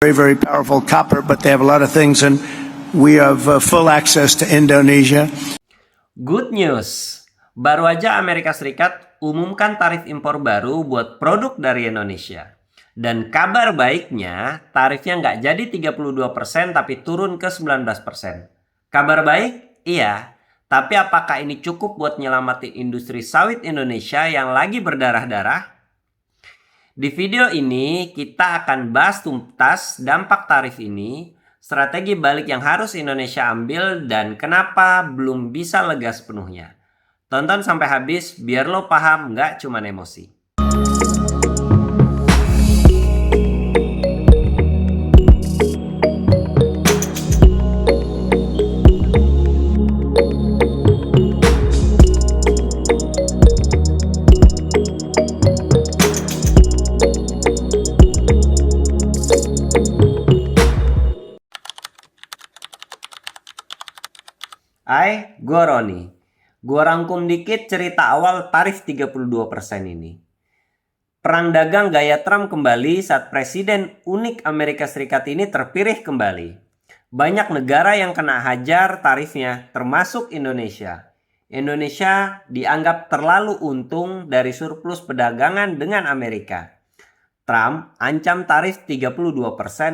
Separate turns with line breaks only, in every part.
very powerful copper, but they have a lot of things, and we have full access to Indonesia.
Good news, baru aja Amerika Serikat umumkan tarif impor baru buat produk dari Indonesia. Dan kabar baiknya, tarifnya nggak jadi 32% tapi turun ke 19%. Kabar baik? Iya. Tapi apakah ini cukup buat nyelamatin industri sawit Indonesia yang lagi berdarah-darah? Di video ini kita akan bahas tuntas dampak tarif ini, strategi balik yang harus Indonesia ambil, dan kenapa belum bisa lega sepenuhnya. Tonton sampai habis biar lo paham, nggak cuma emosi. Gue Roni. Gue rangkum dikit cerita awal tarif 32% ini. Perang dagang gaya Trump kembali saat Presiden unik Amerika Serikat ini terpilih kembali. Banyak negara yang kena hajar tarifnya, termasuk Indonesia. Indonesia dianggap terlalu untung dari surplus perdagangan dengan Amerika. Trump ancam tarif 32%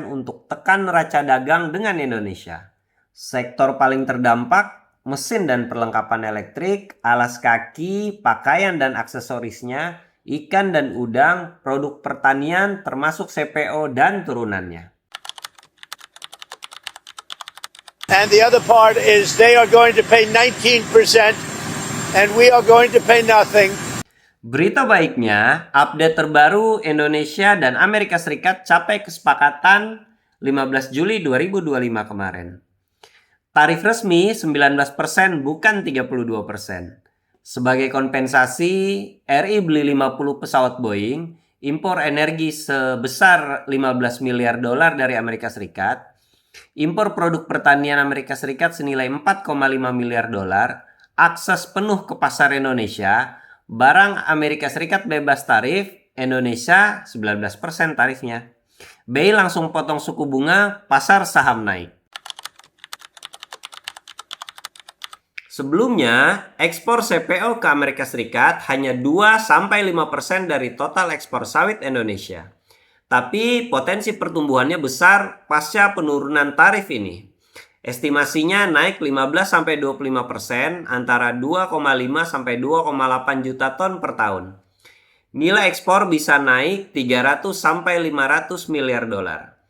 untuk tekan neraca dagang dengan Indonesia. Sektor paling terdampak mesin dan perlengkapan elektrik, alas kaki, pakaian dan aksesorisnya, ikan dan udang, produk pertanian termasuk CPO dan turunannya.
And the other part is they are going to pay 19% and we are going to pay nothing.
Berita baiknya, update terbaru Indonesia dan Amerika Serikat capai kesepakatan 15 Juli 2025 kemarin. Tarif resmi 19% bukan 32%. Sebagai kompensasi, RI beli 50 pesawat Boeing, impor energi sebesar 15 miliar dolar dari Amerika Serikat, impor produk pertanian Amerika Serikat senilai 4,5 miliar dolar, akses penuh ke pasar Indonesia, barang Amerika Serikat bebas tarif, Indonesia 19% tarifnya. BI langsung potong suku bunga, pasar saham naik. Sebelumnya, ekspor CPO ke Amerika Serikat hanya 2-5% dari total ekspor sawit Indonesia. Tapi potensi pertumbuhannya besar pasca penurunan tarif ini. Estimasinya naik 15-25% antara 2,5-2,8 juta ton per tahun. Nilai ekspor bisa naik 300-500 miliar dolar.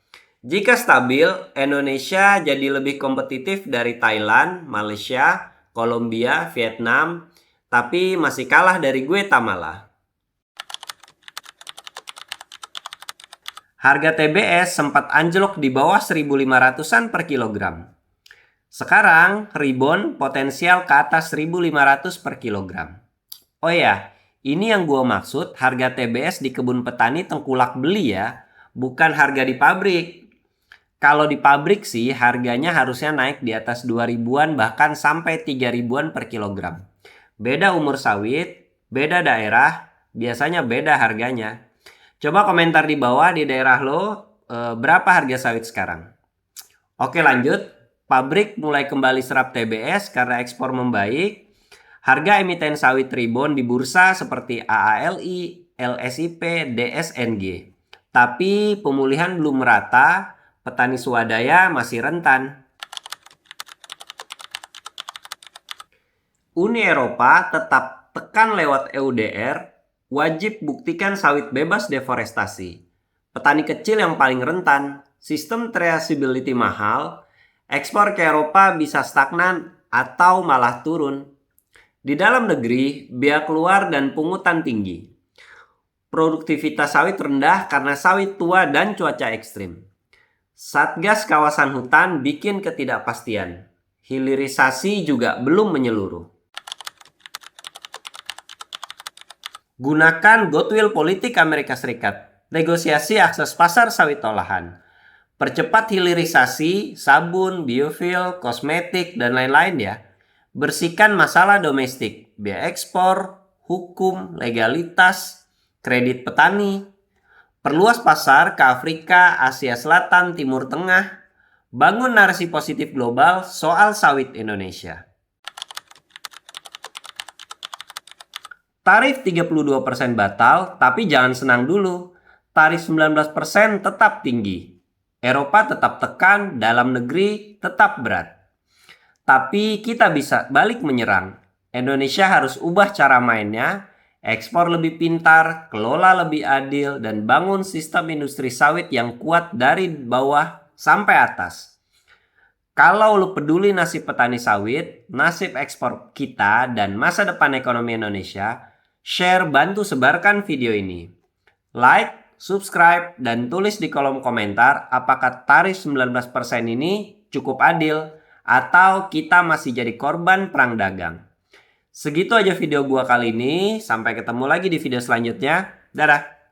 Jika stabil, Indonesia jadi lebih kompetitif dari Thailand, Malaysia, Kolombia, Vietnam, tapi masih kalah dari Guatemala. Harga TBS sempat anjlok di bawah 1.500-an per kilogram. Sekarang rebound potensial ke atas 1.500 per kilogram. Oh ya, ini yang gue maksud harga TBS di kebun petani tengkulak beli ya, bukan harga di pabrik. Kalau di pabrik sih harganya harusnya naik di atas 2.000-an bahkan sampai 3.000-an per kilogram. Beda umur sawit, beda daerah, biasanya beda harganya. Coba komentar di bawah di daerah lo berapa harga sawit sekarang. Oke lanjut, pabrik mulai kembali serap TBS karena ekspor membaik. Harga emiten sawit rebound di bursa seperti AALI, LSIP, DSNG. Tapi pemulihan belum merata. Petani swadaya masih rentan. Uni Eropa tetap tekan lewat EUDR, wajib buktikan sawit bebas deforestasi. Petani kecil yang paling rentan, sistem traceability mahal, ekspor ke Eropa bisa stagnan atau malah turun. Di dalam negeri, biaya keluar dan pungutan tinggi. Produktivitas sawit rendah karena sawit tua dan cuaca ekstrim. Satgas kawasan hutan bikin ketidakpastian. Hilirisasi juga belum menyeluruh. Gunakan goodwill politik Amerika Serikat. Negosiasi akses pasar sawit olahan. Percepat hilirisasi, sabun, biofuel, kosmetik, dan lain-lain ya. Bersihkan masalah domestik, biaya ekspor, hukum, legalitas, kredit petani. perluas pasar ke Afrika, Asia Selatan, Timur Tengah, bangun narasi positif global soal sawit Indonesia. Tarif 32% batal, tapi jangan senang dulu. Tarif 19% tetap tinggi. Eropa tetap tekan, dalam negeri tetap berat. Tapi kita bisa balik menyerang. Indonesia harus ubah cara mainnya, ekspor lebih pintar, kelola lebih adil, dan bangun sistem industri sawit yang kuat dari bawah sampai atas. Kalau lu peduli nasib petani sawit, nasib ekspor kita, dan masa depan ekonomi Indonesia, share, bantu sebarkan video ini. Like, subscribe, dan tulis di kolom komentar apakah tarif 19% ini cukup adil atau kita masih jadi korban perang dagang. Segitu aja video gua kali ini. Sampai ketemu lagi di video selanjutnya. Dadah!